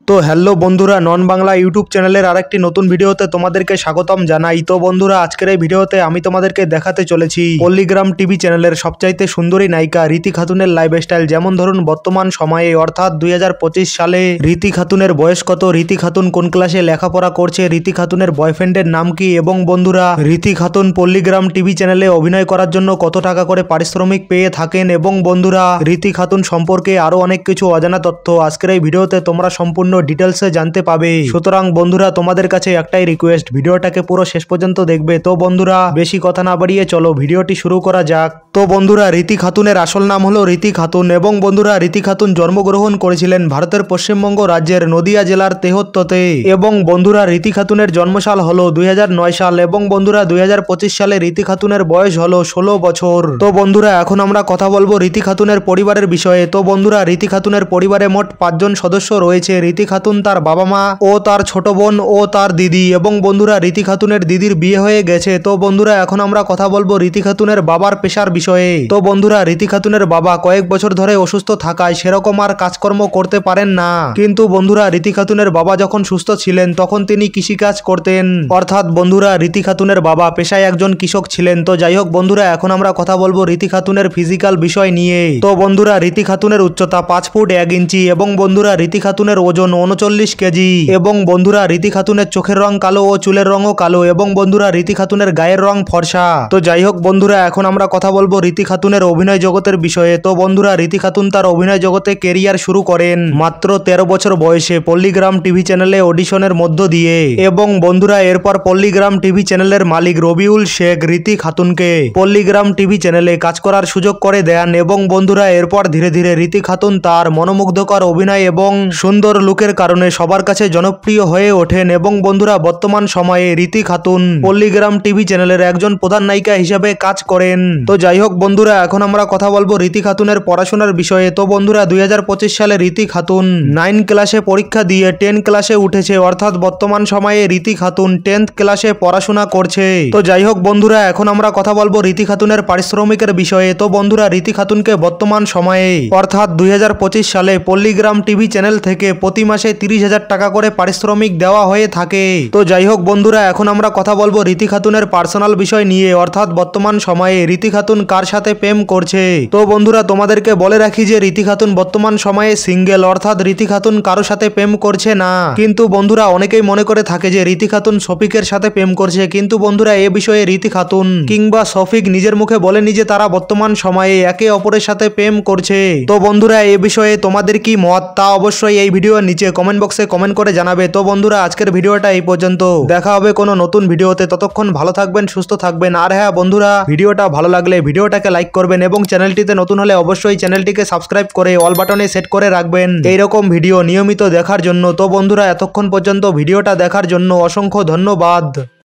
তো হ্যালো বন্ধুরা, নন বাংলা ইউটিউব চ্যানেলের আরেকটি নতুন ভিডিওতে তোমাদেরকে স্বাগতম জানাই। তো বন্ধুরা, আজকের এই ভিডিওতে আমি তোমাদেরকে দেখাতে চলেছি পল্লীগ্রাম টিভি চ্যানেলের সবচাইতে সুন্দরী নায়িকা রীতি খাতুনের লাইফস্টাইল। যেমন ধরুন, বর্তমান সময়ে অর্থাৎ 2025 সালে রীতি খাতুনের বয়স কত, রীতি খাতুন কোন ক্লাসে লেখাপড়া করছে, রীতি খাতুনের বয়ফ্রেন্ডের নাম কি, এবং বন্ধুরা রীতি খাতুন পল্লীগ্রাম টিভি চ্যানেলে অভিনয় করার জন্য কত টাকা করে পারিশ্রমিক পেয়ে থাকেন, এবং বন্ধুরা রীতি খাতুন সম্পর্কে আরো অনেক কিছু অজানা তথ্য আজকের এই ভিডিওতে তোমরা সম্পূর্ণ ডিটেলসে জানতে পাবে। সুতরাং বন্ধুরা, তোমাদের কাছে একটাই রিকোয়েস্ট, ভিডিওটাকে পুরো শেষ পর্যন্ত দেখবে। তো বন্ধুরা, বেশি কথা না বাড়িয়ে চলো ভিডিওটি শুরু করা যাক। তো বন্ধুরা, রীতি খাতুনের আসল নাম হলো রীতি খাতুন, এবং বন্ধুরা রীতি খাতুন জন্মগ্রহণ করেছিলেন ভারতের পশ্চিমবঙ্গ রাজ্যের নদিয়া জেলার তেহত্ততে, এবং বন্ধুরা রীতি খাতুনের জন্মসাল হলো 2009 সাল, এবং বন্ধুরা 2025 সালে রীতি খাতুনের বয়স হলো 16 বছর। তো বন্ধুরা, এখন আমরা কথা বলবো রীতি খাতুনের পরিবারের বিষয়ে। তো বন্ধুরা, রীতি খাতুনের পরিবারে মোট 5 জন সদস্য রয়েছে। রীতি খাতুন, তার বাবা মা ও তার ছোট বোন ও তার দিদি, এবং বন্ধুরা রীতি খাতুনের দিদির বিয়ে হয়ে গেছে। তো বন্ধুরা, এখন আমরা কথা বলবো রীতি খাতুনের বাবার পেশার বিষয়ে। তো বন্ধুরা, রীতি খাতুনের বাবা কয়েক বছর ধরে অসুস্থ থাকায় সেরকম আর কাজকর্ম করতে পারেন না, কিন্তু বন্ধুরা রীতি খাতুনের বাবা যখন সুস্থ ছিলেন তখন তিনি কৃষিকাজ করতেন, অর্থাৎ বন্ধুরা রীতি খাতুনের বাবা পেশায় একজন কৃষক ছিলেন। তো যাই হোক বন্ধুরা, এখন আমরা কথা বলবো রীতি খাতুনের ফিজিক্যাল বিষয় নিয়ে। তো বন্ধুরা, রীতি খাতুনের উচ্চতা 5 ফুট 1 ইঞ্চি, এবং বন্ধুরা রীতি খাতুনের ওজন 39 কেজি, এবং বন্ধুরা রীতি খাতুনের চোখের রং কালো ও চুলের রঙও কালো, এবং বন্ধুরা রীতি খাতুনের গায়ের রং ফর্সা। তো যাই হোক বন্ধুরা, এখন আমরা কথা বলবো রীতি খাতুনের অভিনয় জগতের বিষয়ে। তো বন্ধুরা, রীতি খাতুন তার অভিনয় জগতে কেরিয়ার শুরু করেন মাত্র 13 বছর বয়সে পল্লীগ্রাম টিভি চ্যানেলে অডিশনের মধ্য দিয়ে, এবং বন্ধুরা এরপর পল্লীগ্রাম টিভি চ্যানেলের মালিক রবিউল শেখ রীতি খাতুনকে পল্লীগ্রাম টিভি চ্যানেলে কাজ করার সুযোগ করে দেন, এবং বন্ধুরা এরপর ধীরে ধীরে রীতি খাতুন তার মনোমুগ্ধকর অভিনয় এবং সুন্দর লুকের কারণে সবার কাছে জনপ্রিয় হয়ে ওঠেন, এবং বন্ধুরা বর্তমান সময়ে রীতি খাতুন পল্লীগ্রাম টিভি চ্যানেলের একজন প্রধান নায়িকা হিসেবে কাজ করেন। তো যাই হোক বন্ধুরা, এখন আমরা কথা বলবো রীতি খাতুনের পড়াশোনার বিষয়ে। তো বন্ধুরা 2025 সালে রীতি খাতুন 9 ক্লাসে পরীক্ষা দিয়ে 10 ক্লাসে উঠেছে, অর্থাৎ বর্তমান সময়ে রীতি খাতুন 10th ক্লাসে পড়াশোনা করছে। তো যাই হোক বন্ধুরা, এখন আমরা কথা বলবো রীতি খাতুনের পারিশ্রমিকের বিষয়ে। তো বন্ধুরা রীতি খাতুনকে বর্তমান সময়ে অর্থাৎ 2025 সালে পল্লীগ্রাম টিভি চ্যানেল থেকে প্রতি মাসে 30,000 টাকা করে পারিশ্রমিক দেওয়া হয়ে থাকে। তো যাই হোক বন্ধুরা, এখন আমরা কথা বলবো রীতি খাতুনের পার্সোনাল বিষয় নিয়ে, অর্থাৎ বর্তমান সময়ে রীতি খাতুন কার সাথে প্রেম করছে। তো বন্ধুরা তোমাদেরকে বলে রাখি যে রীতি খাতুন বর্তমান সময়ে সিঙ্গেল, অর্থাৎ রীতি খাতুন কারো সাথে প্রেম করছে না। কিন্তু বন্ধুরা অনেকেই মনে করে থাকে যে রীতি খাতুন শফিকের সাথে প্রেম করছে, কিন্তু বন্ধুরা এ বিষয়ে রীতি খাতুন কিংবা শফিক নিজের মুখে বলেনি যে তারা বর্তমান সময়ে একে অপরের সাথে প্রেম করছে। তো বন্ধুরা এ বিষয়ে তোমাদের কি মত তা অবশ্যই এই ভিডিওর নিচে কমেন্ট বক্সে কমেন্ট করে জানাবে। তো বন্ধুরা আজকের ভিডিওটা এই পর্যন্ত, দেখা হবে কোনো নতুন ভিডিওতে। ততক্ষণ ভালো থাকবেন, সুস্থ থাকবেন। আর হ্যাঁ বন্ধুরা, ভিডিওটা ভালো লাগলে ভিডিওটাকে লাইক করবেন, এবং চ্যানেলটিতে নতুন হলে অবশ্যই চ্যানেলটিকে সাবস্ক্রাইব করে অল বাটনে সেট করে রাখবেন এইরকম ভিডিও নিয়মিত দেখার জন্য। তো বন্ধুরা এতক্ষণ পর্যন্ত ভিডিওটা দেখার জন্য অসংখ্য ধন্যবাদ।